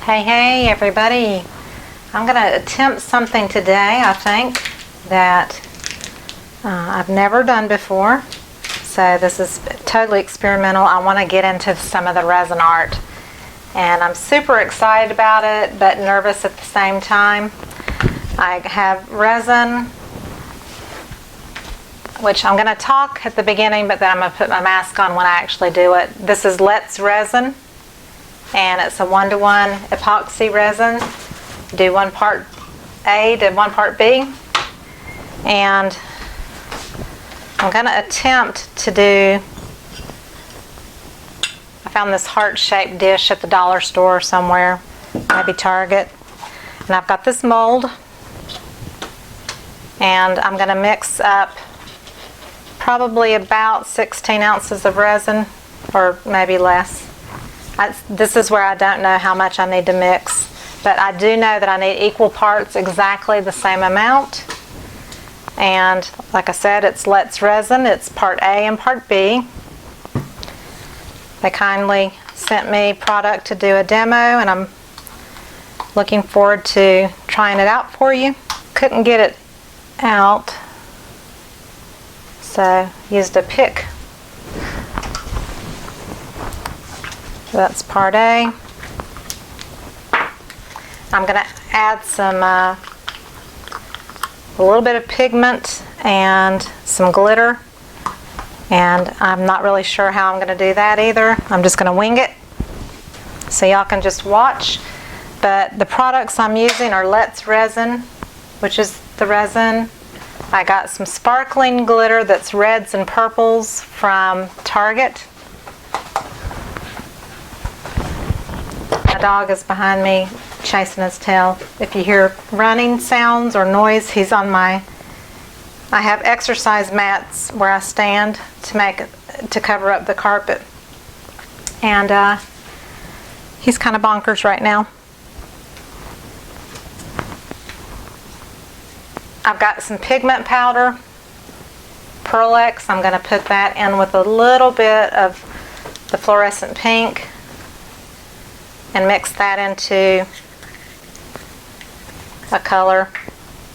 Hey everybody. I'm going to attempt something today, I think, that I've never done before. So this is totally experimental. I want to get into some of the resin art. And I'm super excited about it, but nervous at the same time. I have resin, which I'm going to talk at the beginning, but then I'm going to put my mask on when I actually do it. This is Lett's resin. And it's a 1-to-1 epoxy resin. Do 1 part A to 1 part B. And I'm going to attempt to do, I found this heart-shaped dish at the dollar store somewhere, maybe Target. And I've got this mold. And I'm going to mix up probably about 16 ounces of resin, or maybe less. This is where I don't know how much I need to mix, but I do know that I need equal parts, exactly the same amount. And like I said, it's Lett's resin. It's part A and part B. They kindly sent me product to do a demo, and I'm looking forward to trying it out for you. Couldn't get it out, so used a pick. That's part A. I'm going to add some, a little bit of pigment and some glitter. And I'm not really sure how I'm going to do that either. I'm just going to wing it so y'all can just watch. But the products I'm using are Lett's resin, which is the resin. I got some sparkling glitter that's reds and purples from Target. My dog is behind me chasing his tail. If you hear running sounds or noise, he's on my, I have exercise mats where I stand to cover up the carpet. And he's kind of bonkers right now. I've got some pigment powder, Pearl-Ex. I'm going to put that in with a little bit of the fluorescent pink and mix that into a color.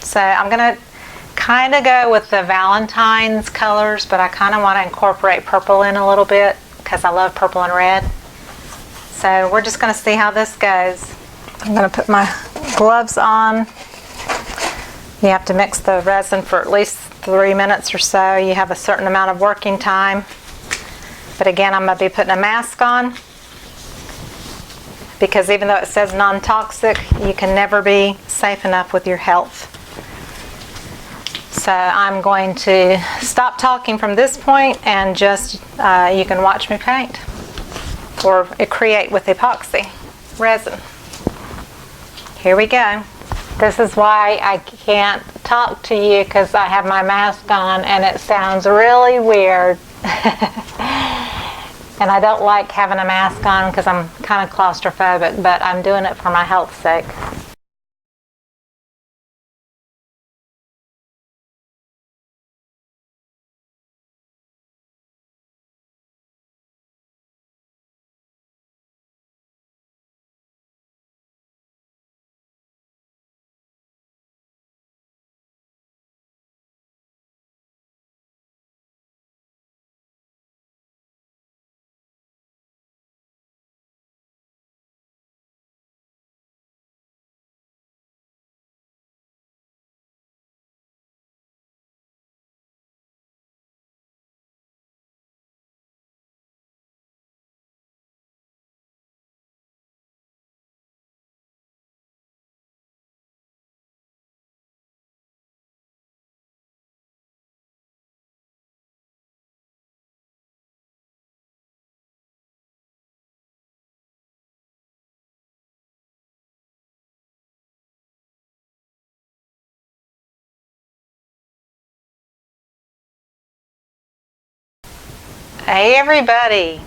So I'm going to kind of go with the Valentine's colors, but I kind of want to incorporate purple in a little bit because I love purple and red. So we're just going to see how this goes. I'm going to put my gloves on. You have to mix the resin for at least 3 minutes or so. You have a certain amount of working time. But again, I'm going to be putting a mask on, because even though it says non-toxic, you can never be safe enough with your health. So I'm going to stop talking from this point and just, you can watch me paint or create with epoxy resin. Here we go. This is why I can't talk to you, because I have my mask on and it sounds really weird. And I don't like having a mask on because I'm kind of claustrophobic, but I'm doing it for my health's sake. Hey everybody.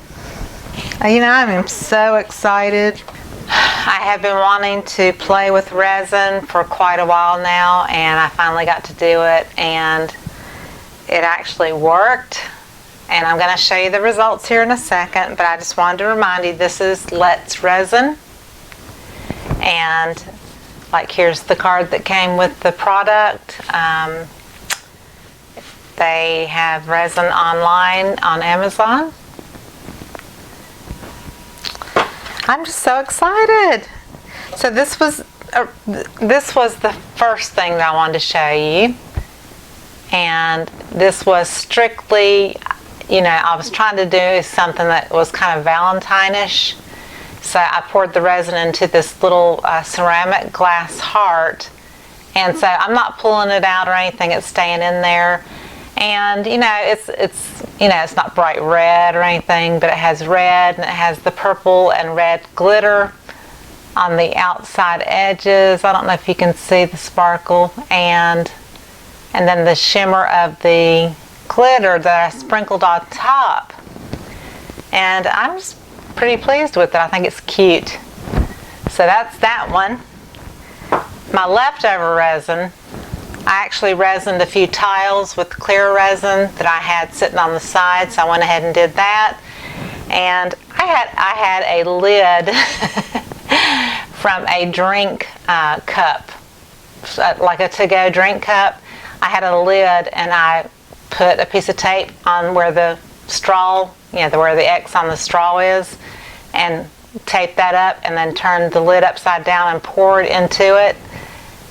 You know, I'm so excited. I have been wanting to play with resin for quite a while now, and I finally got to do it, and it actually worked. And I'm going to show you the results here in a second, but I just wanted to remind you, this is Lett's resin. And like here's the card that came with the product. They have resin online on Amazon. I'm just so excited. So this was the first thing that I wanted to show you. And this was strictly, I was trying to do something that was kind of Valentine-ish. So I poured the resin into this little ceramic glass heart. And so I'm not pulling it out or anything, it's staying in there. And it's not bright red or anything, but it has red and it has the purple and red glitter on the outside edges. I don't know if you can see the sparkle, and then the shimmer of the glitter that I sprinkled on top. And I'm just pretty pleased with it. I think it's cute. So that's that one. My leftover resin, I actually resined a few tiles with clear resin that I had sitting on the side, so I went ahead and did that. And I had a lid from a drink cup, like a to-go drink cup. I had a lid, and I put a piece of tape on where the straw, where the X on the straw is, and taped that up, and then turned the lid upside down and poured into it.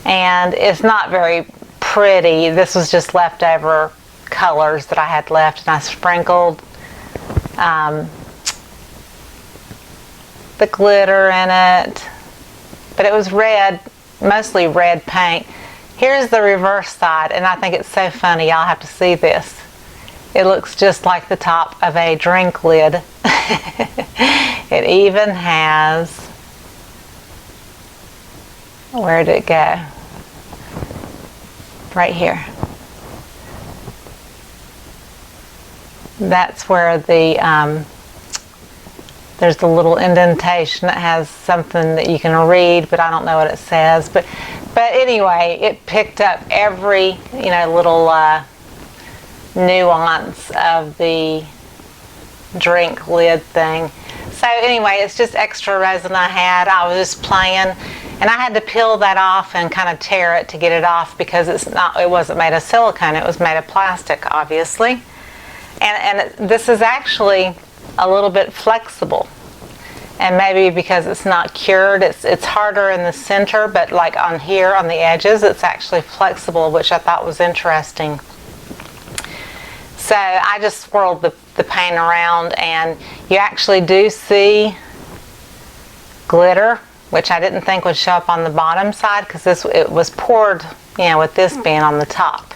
And it's not very pretty. This was just leftover colors that I had left, and I sprinkled the glitter in it, but it was red, mostly red paint. Here's the reverse side, and I think it's so funny. Y'all have to see this. It looks just like the top of a drink lid. It even has, where did it go? Right here. That's where the there's the little indentation that has something that you can read, but I don't know what it says. But anyway, it picked up every little nuance of the drink lid thing. So anyway, it's just extra resin I had. I was just playing, and I had to peel that off and kind of tear it to get it off, because it wasn't made of silicone, it was made of plastic, obviously. And this is actually a little bit flexible, and maybe because it's not cured, it's harder in the center, but like on here on the edges, it's actually flexible, which I thought was interesting. So I just swirled the paint around, and you actually do see glitter, which I didn't think would show up on the bottom side, because it was poured, with this being on the top.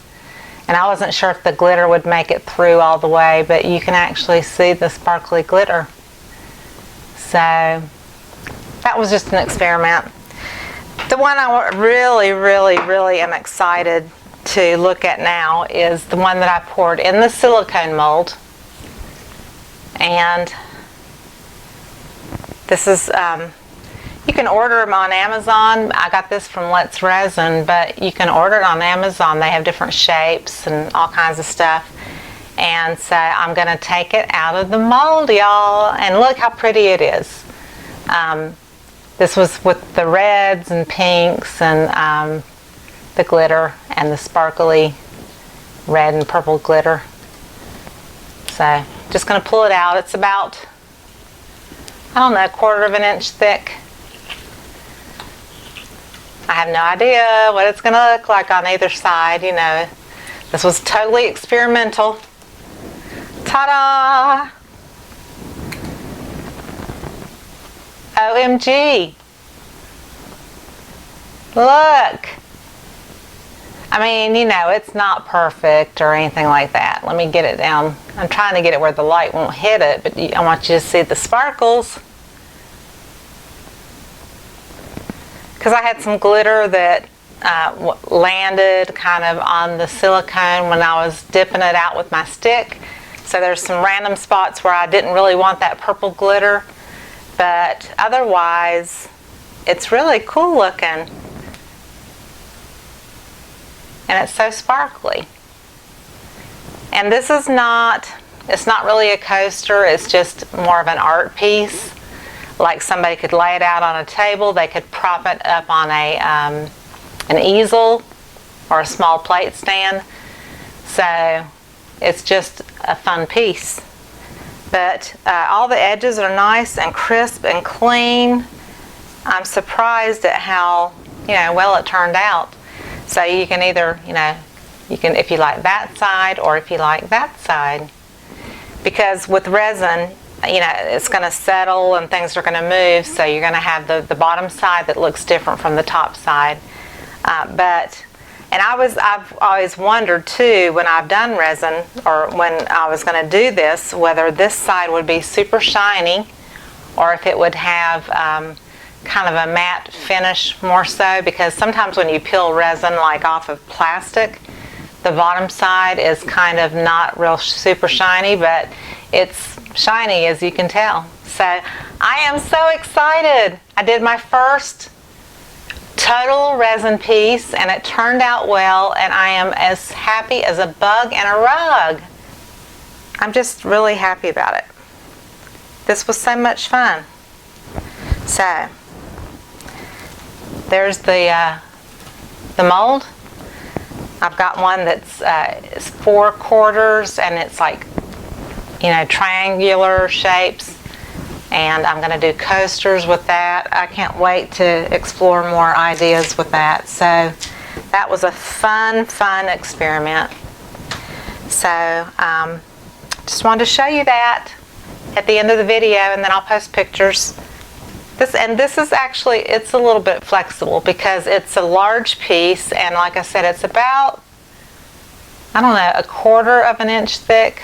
And I wasn't sure if the glitter would make it through all the way, but you can actually see the sparkly glitter. So that was just an experiment. The one I really, really, really am excited to look at now is the one that I poured in the silicone mold. And this is, you can order them on Amazon. I got this from Lett's Resin, but you can order it on Amazon. They have different shapes and all kinds of stuff. And so I'm going to take it out of the mold, y'all, and look how pretty it is. This was with the reds and pinks and the glitter and the sparkly red and purple glitter. So just going to pull it out. It's about, I don't know, 1/4 of an inch thick. I have no idea what it's going to look like on either side. This was totally experimental. Ta-da! OMG! Look! I mean, it's not perfect or anything like that. Let me get it down. I'm trying to get it where the light won't hit it, but I want you to see the sparkles. Because I had some glitter that landed kind of on the silicone when I was dipping it out with my stick. So there's some random spots where I didn't really want that purple glitter. But otherwise, it's really cool looking. And it's so sparkly. And this is it's not really a coaster, it's just more of an art piece. like somebody could lay it out on a table, they could prop it up on an easel or a small plate stand. So it's just a fun piece. But all the edges are nice and crisp and clean. I'm surprised at how, well it turned out. So you can either, you can, if you like that side or if you like that side. Because with resin, it's going to settle and things are going to move, so you're going to have the bottom side that looks different from the top side. And I've always wondered too, when I've done resin, or when I was going to do this, whether this side would be super shiny or if it would have kind of a matte finish more so, because sometimes when you peel resin like off of plastic, the bottom side is kind of not real super shiny, but it's shiny, as you can tell. So I am so excited. I did my first total resin piece and it turned out well, and I am as happy as a bug in a rug. I'm just really happy about it. This was so much fun. So there's the mold. I've got one that's 4/4 and it's like triangular shapes, and I'm going to do coasters with that. I can't wait to explore more ideas with that. So that was a fun experiment. So just wanted to show you that at the end of the video, and then I'll post pictures. This is actually, it's a little bit flexible because it's a large piece, and like I said, it's about, I don't know, 1/4 inch thick.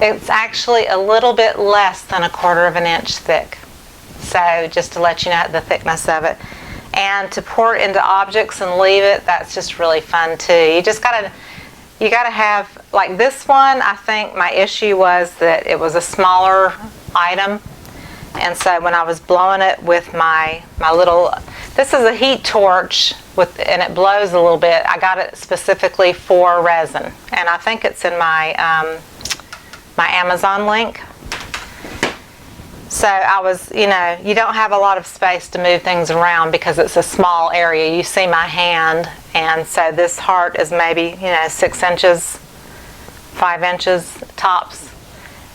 It's actually a little bit less than 1/4 inch thick. So just to let you know the thickness of it. And to pour it into objects and leave it, that's just really fun too. You gotta have, like this one, I think my issue was that it was a smaller item. And so when I was blowing it with my little, this is a heat torch and it blows a little bit. I got it specifically for resin. And I think it's in my my Amazon link. So I was, you don't have a lot of space to move things around because it's a small area. You see my hand, and so this heart is maybe, 6 inches, 5 inches tops,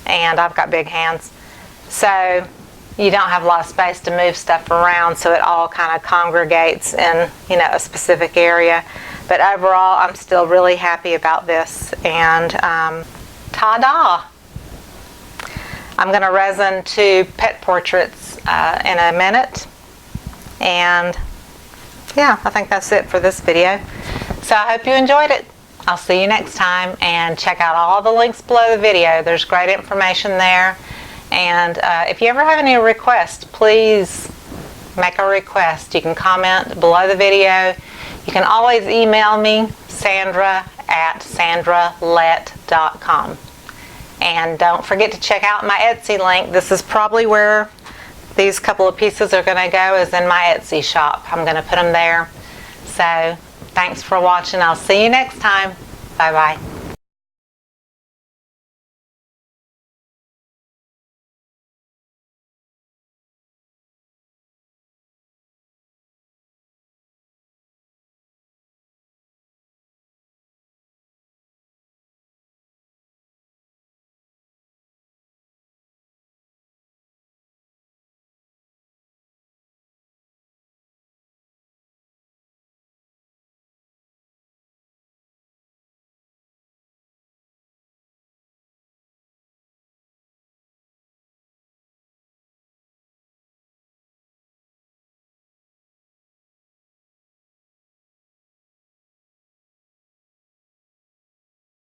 and I've got big hands. So you don't have a lot of space to move stuff around, so it all kind of congregates in, a specific area. But overall, I'm still really happy about this, and ta-da! I'm going to resin 2 pet portraits in a minute, and yeah, I think that's it for this video. So I hope you enjoyed it. I'll see you next time, and check out all the links below the video. There's great information there, and if you ever have any requests, please make a request. You can comment below the video. You can always email me, Sandra@sandralett.com. And don't forget to check out my Etsy link. This is probably where these couple of pieces are going to go, is in my Etsy shop. I'm going to put them there. So thanks for watching. I'll see you next time. Bye-bye.